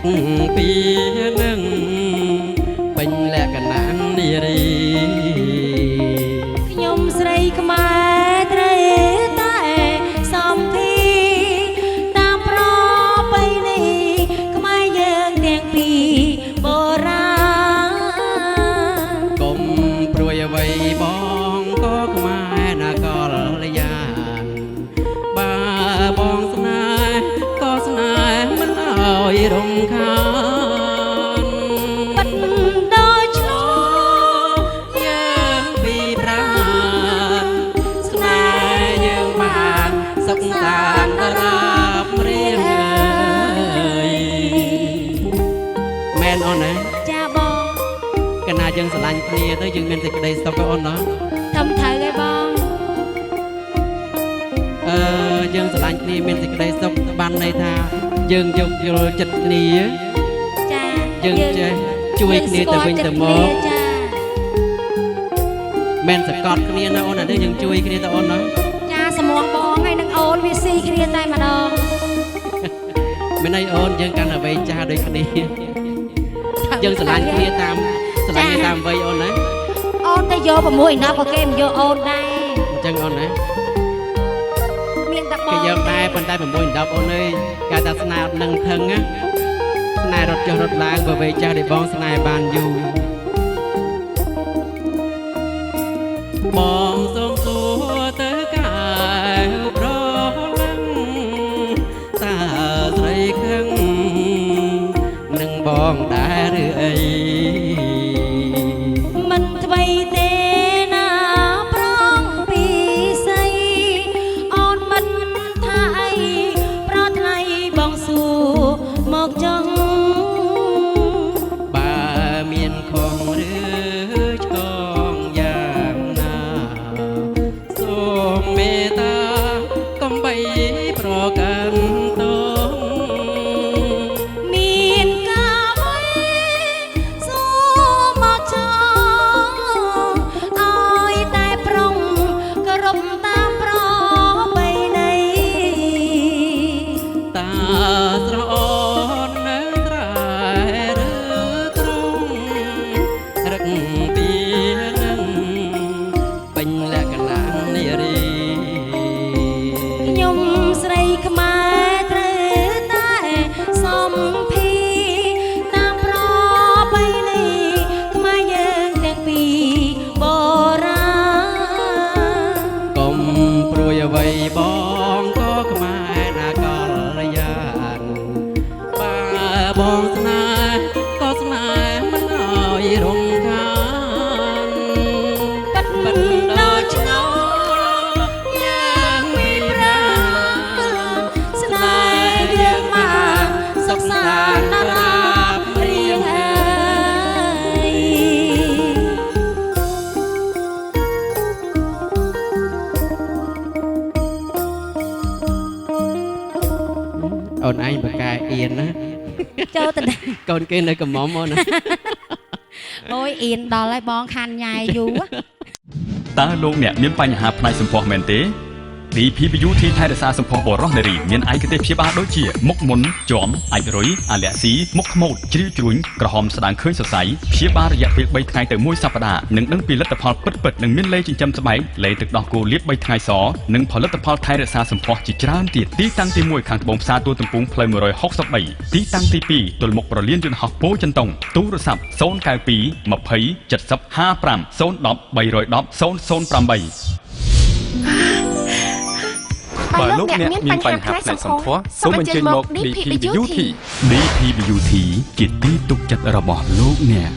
ปีนึงเป็นแหลกกันนั้นนี่รียมใส่ขมาเตรตาสอมพีตามพรอไปนี่ขมาเยืองเตียงปีโบราณกลมปรวยไว้บองก็ขมายนากรลยานบ้าบองสนายก็สนายมันเอารมคาปัดดอยชโลยังปีพรานสนายยังบานสักสารตรับเรียนแม่นอ่อนนะจ้าบองขณะยังสลายគ្នាទៅយើងមានសេចក្តីសុខអូនណាทำถ่ายเลยบองយើងស្រឡាញ់គ្នាមានសេចក្តីសុខបានន័យថាយើងយកយល់ចិត្តគ្នាចាយើងចេះជួយគ្នាទៅវិញទៅមកមិនសកត់គ្នាណាអូនណាយើងជួយគ្នាទៅអូនណាចាសមងបងហើយនឹងអូនវាស៊ីគ្នាតែម្ដងមិនអីអូនយើងកាន់តែវ័យចាស់ដូចគ្នាយើងស្រឡាញ់គ្នាតាមវ័យអូនណាអូនទៅយក6ណាក៏គេមិនយកអូនដែរអញ្ចឹងអូនណាមានតែបងគេយកដែរប៉ុន្តែ6 10អូនអើយគេថាស្នេហ៍នឹងថឹងណាស្នេហ៍រត់ចុះរត់ឡើងបើវ័យចាស់ដែលបងស្នេហ៍បានយូរបងសូមសួរទៅកាយប្រឡាំងតើស្រីខឹងនឹងបងដែរឬអីមិនថ្មីទេណាប្រងពីស័យអូនមិនថាអីប្រថ្លៃបងសួរមកចង់បើមានខំឬឆ្កងយ៉ាងណាសូមមេត្តាកុំបីប្រកាន់តងមានការបីសួរមកចង់ឲ្យតែប្រុងគោរពតាមប្របីនៃតាស្រអូននៅត្រែឬត្រង់រឹកពីនឹងពេញលក្ខណៈនារីខ្ញុំស្រីខ្មែរត្រូវតែសំភីតាមប្របីនៃខ្មែរយើងទាំងពីរបរាណកុំព្រួយអ្វីបងក៏ខ្មែរណាកលយានបើបងស្នេហ៍ក៏ស្នេហ៍មិនឲ្យរំខានបាត់ដល់ឆ្ងល់យ៉ាងមានប្រាស្នេហ៍យើងមកសុខសាន្តណាស់រៀងអើយអូនឯងបកែអៀនណាចូលទៅកូនគេនៅកំមុំអូនណាអូយអៀនដល់ហើយបងខានញ៉ាយយូរតើលោកអ្នកមានបញ្ហាផ្នែកសម្ផស្សមែនទេ DP Beauty ថែរក្សាសម្ផស្សបរិសុទ្ធនារីមានឯកទេសព្យាបាលដូចជាមុខមុនជាំអាចរុយអាឡែស៊ីមុខខ្មោចជ្រីវជ្រួញក្រហមស្ដាងឃើញសរសៃព្យាបាលរយៈពេល3ថ្ងៃទៅ1សប្តាហ៍និងដឹងពីលទ្ធផលពិតៗនិងមានលេខចិញ្ចឹមស្បែកលេខទឹកដោះគោលាប3ថ្ងៃសនិងផលិតផលថែរក្សាសម្ផស្សជាច្រើនទៀតទីតាំងទី1ខាងត្បូងផ្សារទួលទំពូងផ្លូវ163ទីតាំងទី2ទល់មុខប្រលានយន្តហោះពោធិ៍ចិនតុងទូរស័ព្ទ092 20 70 55 010 310 008បើលោកអ្នកមានបញ្ហាផ្នែកសម្ផស្សសូមអញ្ជើញមក DP Beauty ជាទីទុកចិត្តរបស់លោកអ្នក